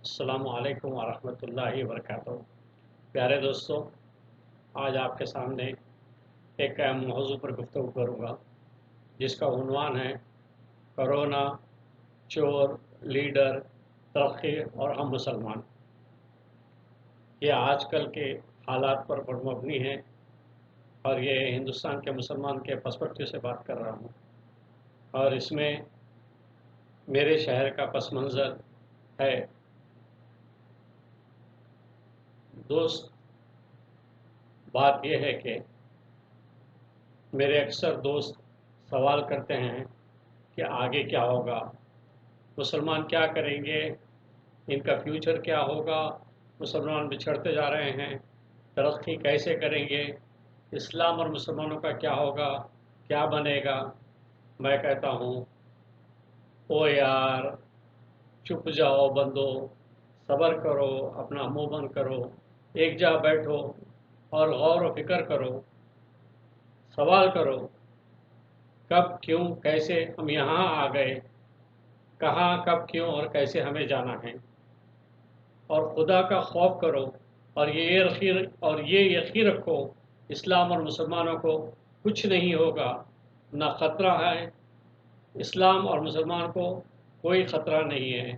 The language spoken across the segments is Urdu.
السلام علیکم ورحمۃ اللہ وبرکاتہ۔ پیارے دوستوں، آج آپ کے سامنے ایک اہم موضوع پر گفتگو کروں گا جس کا عنوان ہے کرونا، چور، لیڈر، ترقی اور ہم مسلمان۔ یہ آج کل کے حالات پر مبنی ہے اور یہ ہندوستان کے مسلمان کے پرسپیکٹو سے بات کر رہا ہوں، اور اس میں میرے شہر کا پس منظر ہے۔ دوست، بات یہ ہے کہ میرے اکثر دوست سوال کرتے ہیں کہ آگے کیا ہوگا، مسلمان کیا کریں گے، ان کا فیوچر کیا ہوگا، مسلمان بچھڑتے جا رہے ہیں، ترقی کیسے کریں گے، اسلام اور مسلمانوں کا کیا ہوگا، کیا بنے گا۔ میں کہتا ہوں، او یار، چپ جاؤ بندو، صبر کرو، اپنا منہ بند کرو، ایک جا بیٹھو اور غور و فکر کرو، سوال کرو کب، کیوں، کیسے ہم یہاں آ گئے، کہاں، کب، کیوں اور کیسے ہمیں جانا ہے، اور خدا کا خوف کرو اور یہ یقین رکھو اسلام اور مسلمانوں کو کچھ نہیں ہوگا، نہ خطرہ ہے، اسلام اور مسلمان کو کوئی خطرہ نہیں ہے۔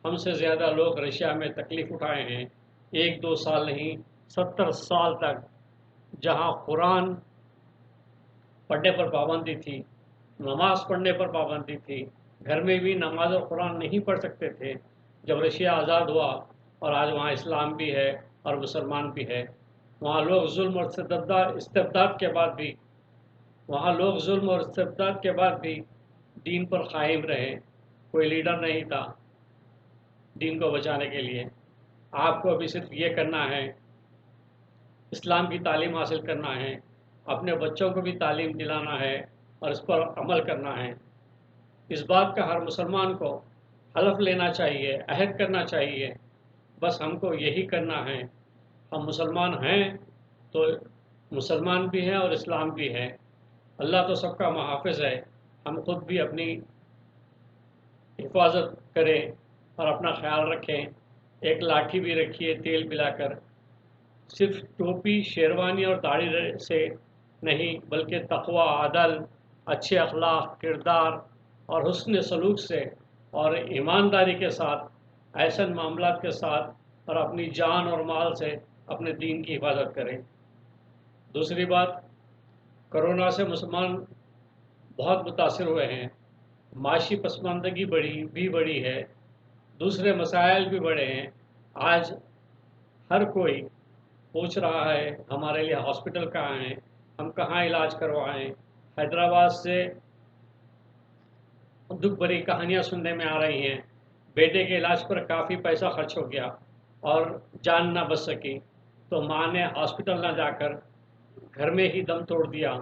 ہم سے زیادہ لوگ رشیا میں تکلیف اٹھائے ہیں، 1-2 سال نہیں، 70 سال تک، جہاں قرآن پڑھنے پر پابندی تھی، نماز پڑھنے پر پابندی تھی، گھر میں بھی نماز اور قرآن نہیں پڑھ سکتے تھے۔ جب رشیا آزاد ہوا اور آج وہاں اسلام بھی ہے اور مسلمان بھی ہے، وہاں لوگ ظلم اور استبداد کے بعد بھی دین پر قائم رہے۔ کوئی لیڈر نہیں تھا دین کو بچانے کے لیے۔ آپ کو ابھی صرف یہ کرنا ہے، اسلام کی تعلیم حاصل کرنا ہے، اپنے بچوں کو بھی تعلیم دلانا ہے اور اس پر عمل کرنا ہے۔ اس بات کا ہر مسلمان کو حلف لینا چاہیے، عہد کرنا چاہیے، بس ہم کو یہی کرنا ہے۔ ہم مسلمان ہیں تو مسلمان بھی ہیں اور اسلام بھی ہے۔ اللہ تو سب کا محافظ ہے، ہم خود بھی اپنی حفاظت کریں اور اپنا خیال رکھیں۔ ایک لاٹھی بھی رکھیے تیل پلا کر، صرف ٹوپی، شیروانی اور داڑھی سے نہیں، بلکہ تقوی، عدل، اچھے اخلاق، کردار اور حسن سلوک سے اور ایمانداری کے ساتھ، ایسے معاملات کے ساتھ اور اپنی جان اور مال سے اپنے دین کی حفاظت کریں۔ دوسری بات، کرونا سے مسلمان بہت متاثر ہوئے ہیں، معاشی پسماندگی بڑھی ہے، دوسرے مسائل بھی بڑھے ہیں۔ آج ہر کوئی پوچھ رہا ہے ہمارے لیے ہاسپٹل کہاں ہیں، ہم کہاں علاج کروائیں۔ حیدرآباد سے دکھ بھری کہانیاں سننے میں آ رہی ہیں، بیٹے کے علاج پر کافی پیسہ خرچ ہو گیا اور جان نہ بچ سکی، تو ماں نے ہاسپٹل نہ جا کر گھر میں ہی دم توڑ دیا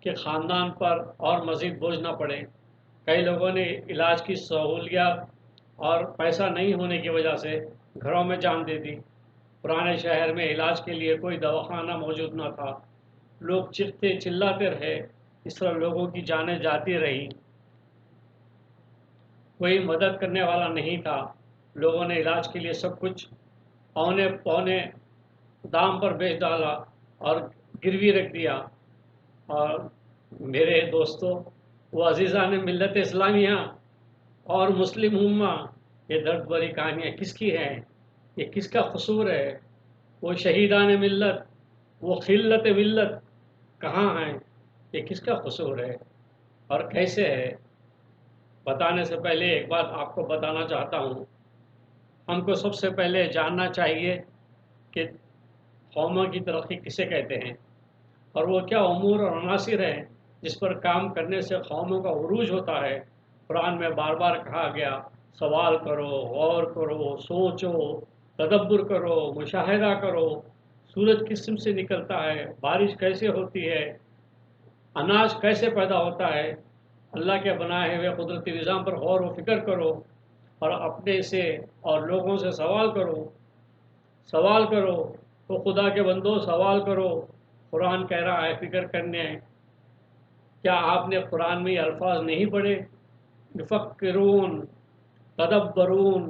کہ خاندان پر اور مزید بوجھ نہ پڑے۔ کئی لوگوں نے علاج کی سہولیات اور پیسہ نہیں ہونے کی وجہ سے گھروں میں جان دے دی۔ پرانے شہر میں علاج کے لیے کوئی دواخانہ موجود نہ تھا، لوگ چیختے چلاتے رہے، اس طرح لوگوں کی جانیں جاتی رہی، کوئی مدد کرنے والا نہیں تھا۔ لوگوں نے علاج کے لیے سب کچھ اونے پونے دام پر بیچ ڈالا اور گروی رکھ دیا۔ اور میرے دوستوں، وہ عزیزان ملت اسلامیہ اور مسلم امہ، یہ درد بھری کہانیاں کس کی ہیں؟ یہ کس کا قصور ہے؟ وہ شہیدان ملت، وہ خلت ملت کہاں ہیں؟ یہ کس کا قصور ہے اور کیسے ہے؟ بتانے سے پہلے ایک بات آپ کو بتانا چاہتا ہوں۔ ہم کو سب سے پہلے جاننا چاہیے کہ قوموں کی ترقی کسے کہتے ہیں، اور وہ کیا امور اور عناصر ہیں جس پر کام کرنے سے قوموں کا عروج ہوتا ہے۔ قرآن میں بار بار کہا گیا، سوال کرو، غور کرو، سوچو، تدبر کرو، مشاہدہ کرو، سورج کس سمت سے نکلتا ہے، بارش کیسے ہوتی ہے، اناج کیسے پیدا ہوتا ہے۔ اللہ کے بنائے ہوئے قدرتی نظام پر غور و فکر کرو اور اپنے سے اور لوگوں سے سوال کرو تو خدا کے بندو سوال کرو۔ قرآن کہہ رہا ہے فکر کرنے۔ کیا آپ نے قرآن میں یہ الفاظ نہیں پڑھے؟ یفکرون، تدبرون،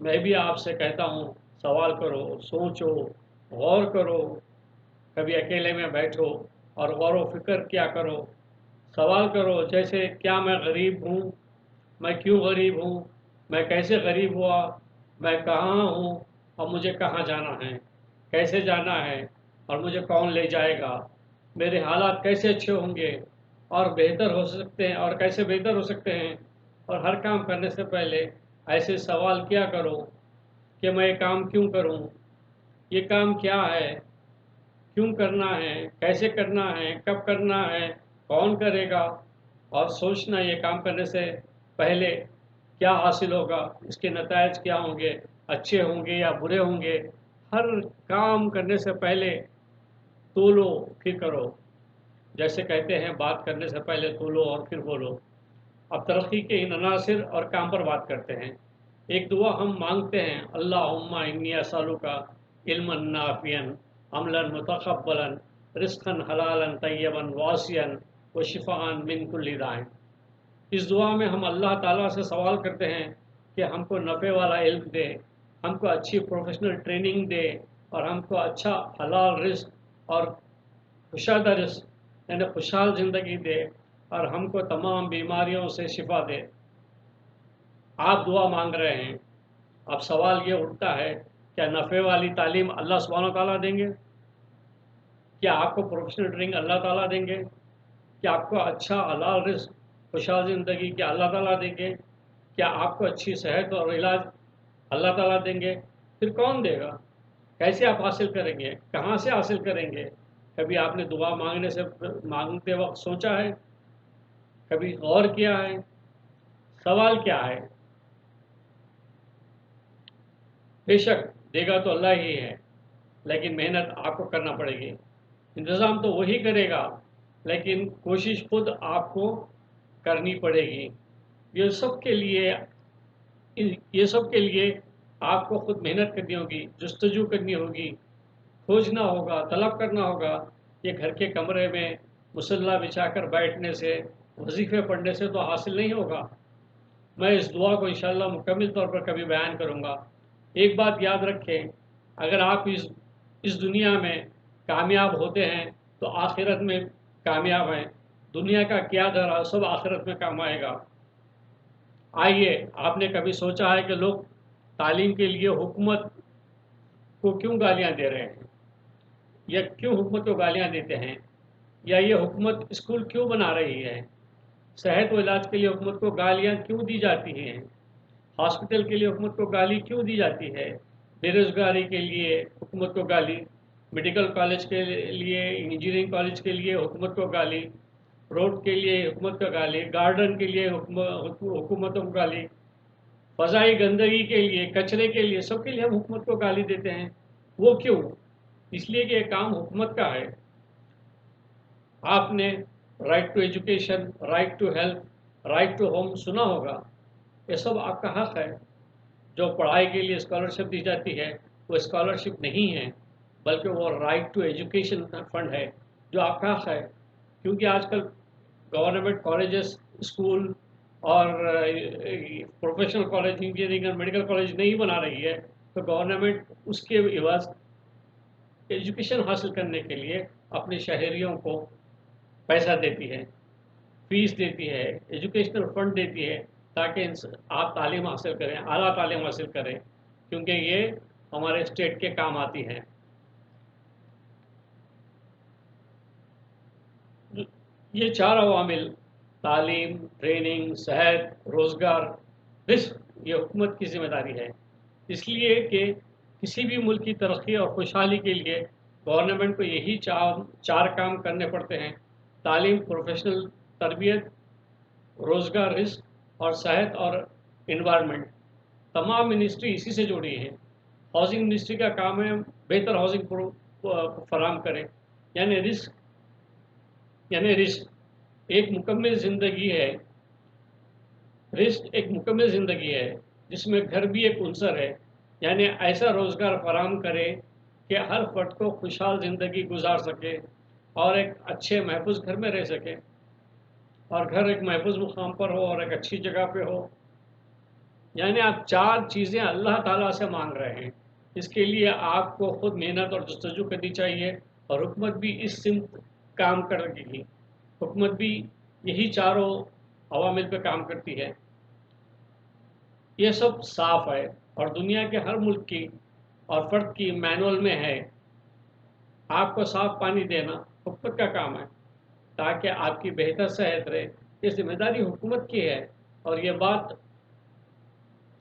میں بھی آپ سے کہتا ہوں سوال کرو، سوچو، غور کرو، کبھی اکیلے میں بیٹھو اور غور و فکر کیا کرو، سوال کرو جیسے کیا میں غریب ہوں؟ میں کیوں غریب ہوں؟ میں کیسے غریب ہوا؟ میں کہاں ہوں اور مجھے کہاں جانا ہے؟ کیسے جانا ہے اور مجھے کون لے جائے گا؟ میرے حالات کیسے اچھے ہوں گے اور بہتر ہو سکتے ہیں، اور کیسے بہتر ہو سکتے ہیں؟ اور ہر کام کرنے سے پہلے ایسے سوال کیا کرو کہ میں یہ کام کیوں کروں؟ یہ کام کیا ہے؟ کیوں کرنا ہے؟ کیسے کرنا ہے؟ کب کرنا ہے؟ کون کرے گا؟ اور سوچنا یہ کام کرنے سے پہلے کیا حاصل ہوگا، اس کے نتائج کیا ہوں گے، اچھے ہوں گے یا برے ہوں گے۔ ہر کام کرنے سے پہلے تولو پھر کرو، جیسے کہتے ہیں بات کرنے سے پہلے تولو اور پھر بولو۔ اب ترقی کے ان عناصر اور کام پر بات کرتے ہیں۔ ایک دعا ہم مانگتے ہیں، اللہم انی اسألک علما نافعا، عملا متقبلا، رزقا حلالا طیبا واسعا وشفاء من کل داء۔ اس دعا میں ہم اللہ تعالیٰ سے سوال کرتے ہیں کہ ہم کو نفع والا علم دے، ہم کو اچھی پروفیشنل ٹریننگ دے، اور ہم کو اچھا حلال رزق اور کشادہ رزق یعنی خوشحال زندگی دے، اور ہم کو تمام بیماریوں سے شفا دے۔ آپ دعا مانگ رہے ہیں، اب سوال یہ اٹھتا ہے کیا نفع والی تعلیم اللہ سبحانہ و تعالیٰ دیں گے؟ کیا آپ کو پروفیشنل ٹریننگ اللہ تعالیٰ دیں گے؟ کیا آپ کو اچھا حلال رزق خوشحال زندگی کیا اللہ تعالیٰ دیں گے؟ کیا آپ کو اچھی صحت اور علاج اللہ تعالیٰ دیں گے؟ پھر کون دے گا؟ کیسے آپ حاصل کریں گے؟ کہاں سے حاصل کریں گے؟ کبھی آپ نے دعا مانگتے وقت سوچا ہے؟ کبھی غور کیا ہے؟ سوال کیا ہے؟ بے شک دے گا تو اللہ ہی ہے، لیکن محنت آپ کو کرنا پڑے گی۔ انتظام تو وہی کرے گا، لیکن کوشش خود آپ کو کرنی پڑے گی۔ یہ سب کے لیے آپ کو خود محنت کرنی ہوگی، جستجو کرنی ہوگی، کھوجنا ہوگا، طلب کرنا ہوگا۔ یہ گھر کے کمرے میں مصلی بچھا کر بیٹھنے سے، وظیفے پڑھنے سے تو حاصل نہیں ہوگا۔ میں اس دعا کو انشاءاللہ مکمل طور پر کبھی بیان کروں گا۔ ایک بات یاد رکھیں، اگر آپ اس دنیا میں کامیاب ہوتے ہیں تو آخرت میں کامیاب ہیں۔ دنیا کا کیا دھرا سب آخرت میں کام آئے گا۔ آئیے، آپ نے کبھی سوچا ہے کہ لوگ تعلیم کے لیے حکومت کو کیوں گالیاں دے رہے ہیں، یا کیوں حکومت کو گالیاں دیتے ہیں، یا یہ حکومت اسکول کیوں بنا رہی ہے؟ صحت و علاج کے لیے حکومت کو گالیاں کیوں دی جاتی ہیں؟ ہاسپٹل کے لیے حکومت کو گالی کیوں دی جاتی ہے؟ بے روزگاری کے لیے حکومت کو گالی، میڈیکل کالج کے لیے، انجینئرنگ کالج کے لیے حکومت کو گالی، روڈ کے لیے حکومت کو گالی، گارڈن کے لیے حکومتوں کو گالی، فضائی گندگی کے لیے، کچرے کے لیے، سب کے لیے ہم حکومت کو گالی دیتے ہیں۔ وہ کیوں؟ اس لیے کہ یہ کام حکومت کا ہے۔ آپ نے right to education, right to health, right to home سنا ہوگا۔ یہ سب آپ کا حق ہے۔ جو پڑھائی کے لیے اسکالرشپ دی جاتی ہے وہ اسکالرشپ نہیں ہے، بلکہ وہ رائٹ ٹو ایجوکیشن فنڈ ہے جو آپ کا حق ہے۔ کیونکہ آج کل گورنمنٹ کالجز، اسکول اور پروفیشنل کالج، انجینئرنگ اور میڈیکل کالج نہیں بنا رہی ہے، تو گورنمنٹ اس کے عوض ایجوکیشن حاصل کرنے کے لیے اپنے شہریوں کو پیسہ دیتی ہے، فیس دیتی ہے، ایجوکیشنل فنڈ دیتی ہے، تاکہ آپ تعلیم حاصل کریں، اعلیٰ تعلیم حاصل کریں، کیونکہ یہ ہمارے اسٹیٹ کے کام آتی ہیں۔ یہ چار عوامل، تعلیم، ٹریننگ، صحت، روزگار، رزق، یہ حکومت کی ذمہ داری ہے۔ اس لیے کہ کسی بھی ملک کی ترقی اور خوشحالی کے لیے گورنمنٹ کو یہی چار کام کرنے پڑتے ہیں: تعلیم، پروفیشنل تربیت، روزگار، رزق اور صحت اور انوائرمنٹ۔ تمام منسٹری اسی سے جڑی ہیں۔ ہاؤسنگ منسٹری کا کام ہے بہتر ہاؤسنگ فراہم کرے، یعنی رزق ایک مکمل زندگی ہے۔ رزق ایک مکمل زندگی ہے جس میں گھر بھی ایک عنصر ہے، یعنی ایسا روزگار فراہم کرے کہ ہر فرد کو خوشحال زندگی گزار سکے اور ایک اچھے محفوظ گھر میں رہ سکے، اور گھر ایک محفوظ مقام پر ہو اور ایک اچھی جگہ پہ ہو۔ یعنی آپ 4 چیزیں اللہ تعالیٰ سے مانگ رہے ہیں. اس کے لیے آپ کو خود محنت اور جستجو کرنی چاہیے، اور حکومت بھی اس سمت کام کر رہی ہے. حکومت بھی یہی چاروں عوامل پہ کام کرتی ہے. یہ سب صاف ہے اور دنیا کے ہر ملک کی اور فرد کی مینول میں ہے. آپ کو صاف پانی دینا حکومت کا کام ہے تاکہ آپ کی بہتر صحت رہے. یہ ذمہ داری حکومت کی ہے، اور یہ بات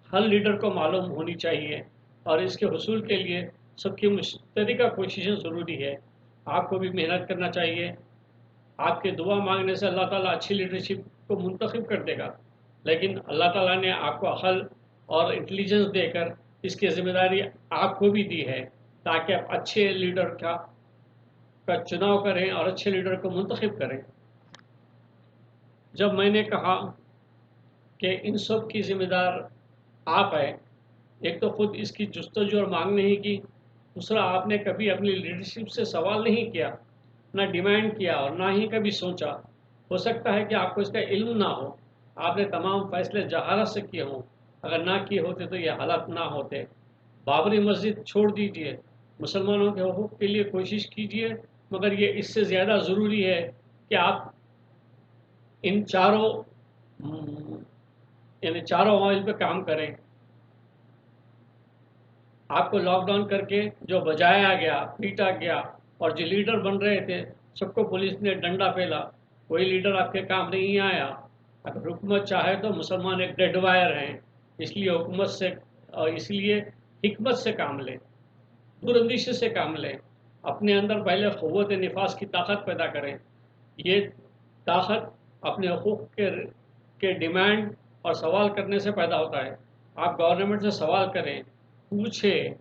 ہر لیڈر کو معلوم ہونی چاہیے، اور اس کے حصول کے لیے سب کی مشترکہ کوششیں ضروری ہے. آپ کو بھی محنت کرنا چاہیے. آپ کے دعا مانگنے سے اللہ تعالیٰ اچھی لیڈرشپ کو منتخب کر دے گا، لیکن اللہ تعالیٰ نے آپ کو عقل اور انٹیلیجنس دے کر اس کی ذمہ داری آپ کو بھی دی ہے تاکہ آپ اچھے لیڈر کا چناؤ کریں اور اچھے لیڈر کو منتخب کریں. جب میں نے کہا کہ ان سب کی ذمہ دار آپ ہیں، ایک تو خود اس کی جستجو اور مانگ نہیں کی، دوسرا آپ نے کبھی اپنی لیڈرشپ سے سوال نہیں کیا، نہ ڈیمانڈ کیا اور نہ ہی کبھی سوچا. ہو سکتا ہے کہ آپ کو اس کا علم نہ ہو. آپ نے تمام فیصلے جہالت سے کیے ہوں. اگر نہ کیے ہوتے تو یہ حالات نہ ہوتے. بابری مسجد چھوڑ دیجئے، مسلمانوں کے حقوق کے لیے کوشش کیجئے، مگر یہ اس سے زیادہ ضروری ہے کہ آپ ان چاروں عوامل پہ کام کریں. آپ کو لاک ڈاؤن کر کے جو بجایا گیا، پیٹا گیا، اور جو لیڈر بن رہے تھے سب کو پولیس نے ڈنڈا پھیلا، کوئی لیڈر آپ کے کام نہیں آیا. اگر حکومت چاہے تو مسلمان ایک ڈیڈ وائر ہیں، اس لیے حکومت سے اور اس لیے حکمت سے کام لیں، دور اندیشی سے کام لیں. اپنے اندر پہلے قوت نفاذ کی طاقت پیدا کریں. یہ طاقت اپنے حقوق کے ڈیمانڈ اور سوال کرنے سے پیدا ہوتا ہے. آپ گورنمنٹ سے سوال کریں، پوچھیں،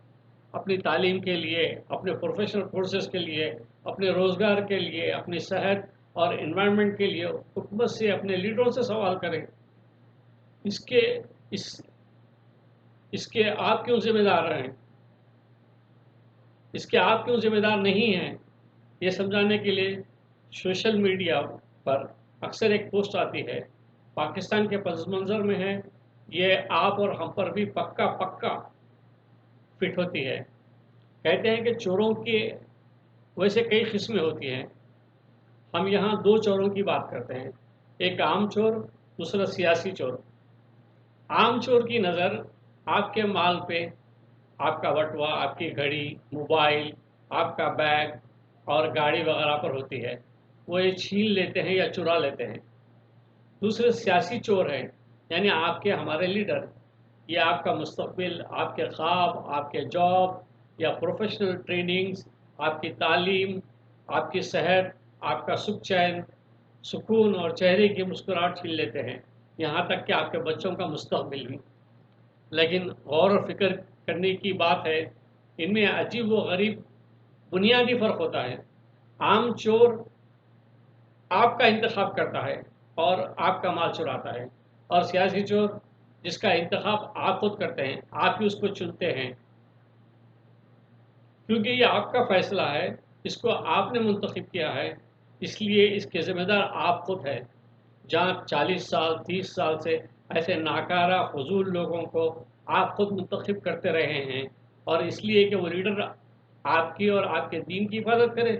اپنی تعلیم کے لیے، اپنے پروفیشنل کورسز کے لیے، اپنے روزگار کے لیے، اپنی صحت اور انوائرمنٹ کے لیے حکومت سے، اپنے لیڈروں سے سوال کریں. اس کے آپ کیوں ذمہ دار ہیں؟ اس کے آپ کیوں ذمہ دار نہیں ہیں؟ یہ سمجھانے کے لیے سوشل میڈیا پر اکثر ایک پوسٹ آتی ہے، پاکستان کے پس منظر میں ہے، یہ آپ اور ہم پر بھی پکا فٹ ہوتی ہے. کہتے ہیں کہ چوروں کے ویسے کئی قسمیں ہوتی ہیں. ہم یہاں 2 چوروں کی بات کرتے ہیں، ایک عام چور، دوسرا سیاسی چور. عام چور کی نظر آپ کے مال پہ، آپ کا بٹوا، آپ کی گھڑی، موبائل، آپ کا بیگ اور گاڑی وغیرہ پر ہوتی ہے. وہ یہ چھین لیتے ہیں یا چرا لیتے ہیں. دوسرے سیاسی چور ہیں، یعنی آپ کے ہمارے لیڈر. یہ آپ کا مستقبل، آپ کے خواب، آپ کے جاب یا پروفیشنل ٹریننگز، آپ کی تعلیم، آپ کی صحت، آپ کا سکون اور چہرے کی مسکراہٹ چھین لیتے ہیں، یہاں تک کہ آپ کے بچوں کا مستقبل بھی. لیکن غور و فکر کرنے کی بات ہے، ان میں عجیب و غریب بنیادی فرق ہوتا ہے. عام چور آپ کا انتخاب کرتا ہے اور آپ کا مال چراتا ہے، اور سیاسی چور جس کا انتخاب آپ خود کرتے ہیں، آپ ہی اس کو چنتے ہیں، کیونکہ یہ آپ کا فیصلہ ہے، اس کو آپ نے منتخب کیا ہے، اس لیے اس کے ذمہ دار آپ خود ہیں. جہاں 40 سال 30 سال سے ایسے ناکارہ فضول لوگوں کو آپ خود منتخب کرتے رہے ہیں، اور اس لیے کہ وہ لیڈر آپ کی اور آپ کے دین کی حفاظت کرے.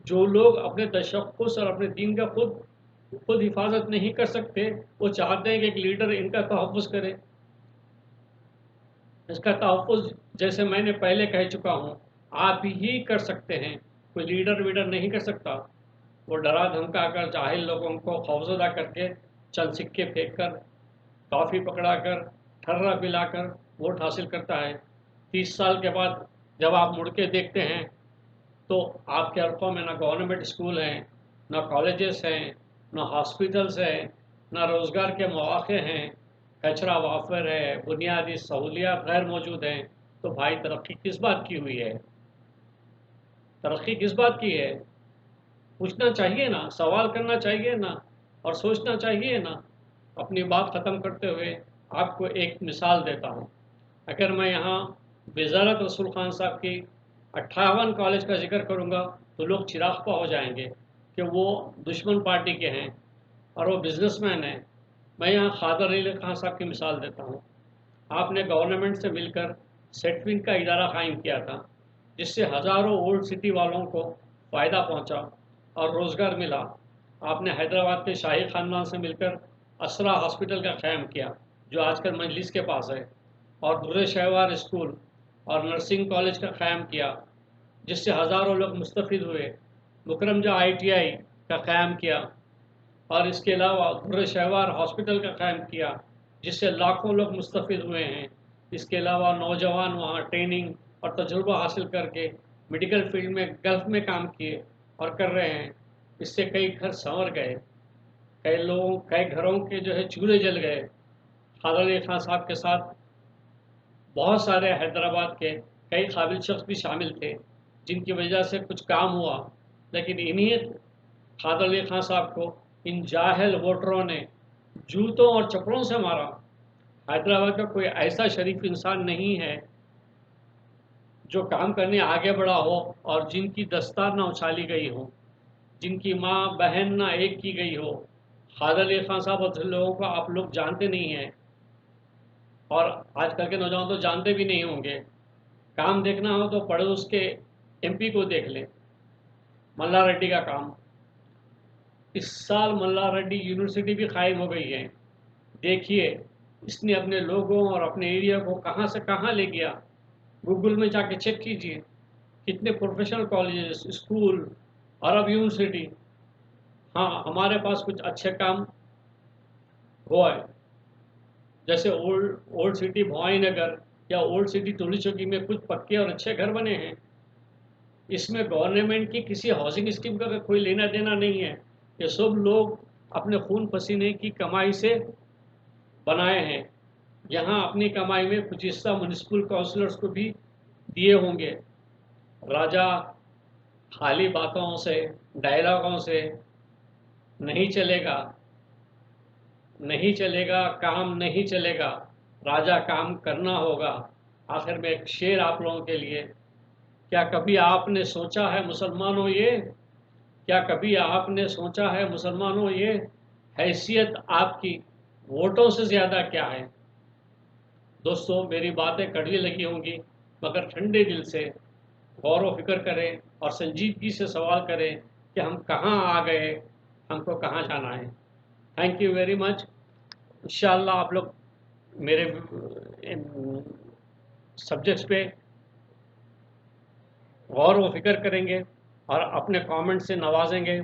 جو لوگ اپنے تشخص اور اپنے دین کا خود حفاظت نہیں کر سکتے، وہ چاہتے ہیں کہ ایک لیڈر ان کا تحفظ کرے. اس کا تحفظ، جیسے میں نے پہلے کہہ چکا ہوں، آپ ہی کر سکتے ہیں، کوئی لیڈر ویڈر نہیں کر سکتا. وہ ڈرا دھمکا کر، جاہل لوگوں کو خوفزدہ کر کے، چند سکے پھینک کر، کافی پکڑا کر، ٹھرا پلا کر ووٹ حاصل کرتا ہے. 30 سال کے بعد جب آپ مڑ کے دیکھتے ہیں تو آپ کے حلقوں میں نہ گورنمنٹ اسکول ہیں، نہ کالجز ہیں، نہ ہاسپٹلس ہیں، نہ روزگار کے مواقع ہیں، کچرا وافر ہے، بنیادی سہولیات غیر موجود ہیں. تو بھائی ترقی کس بات کی ہوئی ہے؟ ترقی کس بات کی ہے؟ پوچھنا چاہیے نا، سوال کرنا چاہیے نا، اور سوچنا چاہیے نا. اپنی بات ختم کرتے ہوئے آپ کو ایک مثال دیتا ہوں. اگر میں یہاں وزارت رسول خان صاحب کی 58 کالج کا ذکر کروں گا تو لوگ چراغ پا ہو جائیں گے کہ وہ دشمن پارٹی کے ہیں اور وہ بزنس مین ہیں. میں یہاں خادر علی خان صاحب کی مثال دیتا ہوں. آپ نے گورنمنٹ سے مل کر سیٹوین کا ادارہ قائم کیا تھا، جس سے ہزاروں اولڈ سٹی والوں کو فائدہ پہنچا اور روزگار ملا. آپ نے حیدرآباد کے شاہی خاندان سے مل کر اسرا ہاسپٹل کا قیام کیا، جو آج کل مجلس کے پاس ہے، اور درِ شہوار اسکول اور نرسنگ کالج کا قیام کیا، جس سے ہزاروں لوگ مستفید ہوئے. مکرم جا ITI کا قیام کیا، اور اس کے علاوہ درِ شہوار ہاسپٹل کا قائم کیا، جس سے لاکھوں لوگ مستفید ہوئے ہیں. اس کے علاوہ نوجوان وہاں ٹریننگ اور تجربہ حاصل کر کے میڈیکل فیلڈ میں گلف میں کام کیے اور کر رہے ہیں. اس سے کئی گھر سنور گئے، کئی گھروں کے جو ہے چولہے جل گئے. خادر علی خان صاحب کے ساتھ بہت سارے حیدرآباد کے کئی قابل شخص بھی شامل تھے، جن کی وجہ سے کچھ کام ہوا. لیکن انہی خادر علی خان صاحب کو ان جاہل ووٹروں نے جوتوں اور چپڑوں سے مارا. حیدرآباد کا کوئی ایسا شریف انسان نہیں ہے جو کام کرنے آگے بڑھا ہو اور جن کی دستار نہ اچھالی گئی ہو، جن کی ماں بہن نہ ایک کی گئی ہو. خادر علی خان صاحب اور لوگوں کو آپ لوگ جانتے نہیں ہیں، اور آج کل کے نوجوان تو جانتے بھی نہیں ہوں گے. کام دیکھنا ہو تو پڑوس کے MP کو دیکھ لیں، ملا ریڈی کا کام. اس سال ملا ریڈی یونیورسٹی بھی قائم ہو گئی ہے. دیکھیے اس نے اپنے لوگوں اور اپنے ایریا کو کہاں سے کہاں لے گیا. گوگل میں جا کے چیک کیجئے کتنے پروفیشنل کالجز، اسکول اور اب یونیورسٹی. ہاں، ہمارے پاس کچھ اچھے کام ہوا ہے، جیسے اولڈ سٹی بھوائی نگر یا اولڈ سٹی ٹولی چوکی میں کچھ پکے اور اچھے گھر بنے ہیں. اس میں گورنمنٹ کی کسی ہاؤسنگ اسکیم کا کوئی لینا دینا نہیں ہے. یہ سب لوگ اپنے خون پسینے کی کمائی سے بنائے ہیں. یہاں اپنی کمائی میں کچھ حصہ میونسپل کونسلرز کو بھی دیے ہوں گے. راجہ خالی باتوں سے، ڈائلاگوں سے نہیں چلے گا، نہیں چلے گا، کام نہیں چلے گا. راجہ کام کرنا ہوگا. آخر میں ایک شعر آپ لوگوں کے لیے. کیا کبھی آپ نے سوچا ہے مسلمانوں یہ، کیا کبھی آپ نے سوچا ہے مسلمانوں یہ، حیثیت آپ کی ووٹوں سے زیادہ کیا ہے. دوستو، میری باتیں کڑوی لگی ہوں گی، مگر ٹھنڈے دل سے غور و فکر کریں اور سنجیدگی سے سوال کریں کہ ہم کہاں آ گئے، ہم کو کہاں جانا ہے. Thank you very much. انشاءاللہ آپ لوگ میرے سبجیکٹس پہ غور و فکر کریں گے اور اپنے کامنٹ سے نوازیں گے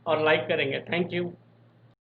اور لائک کریں گے. Thank you.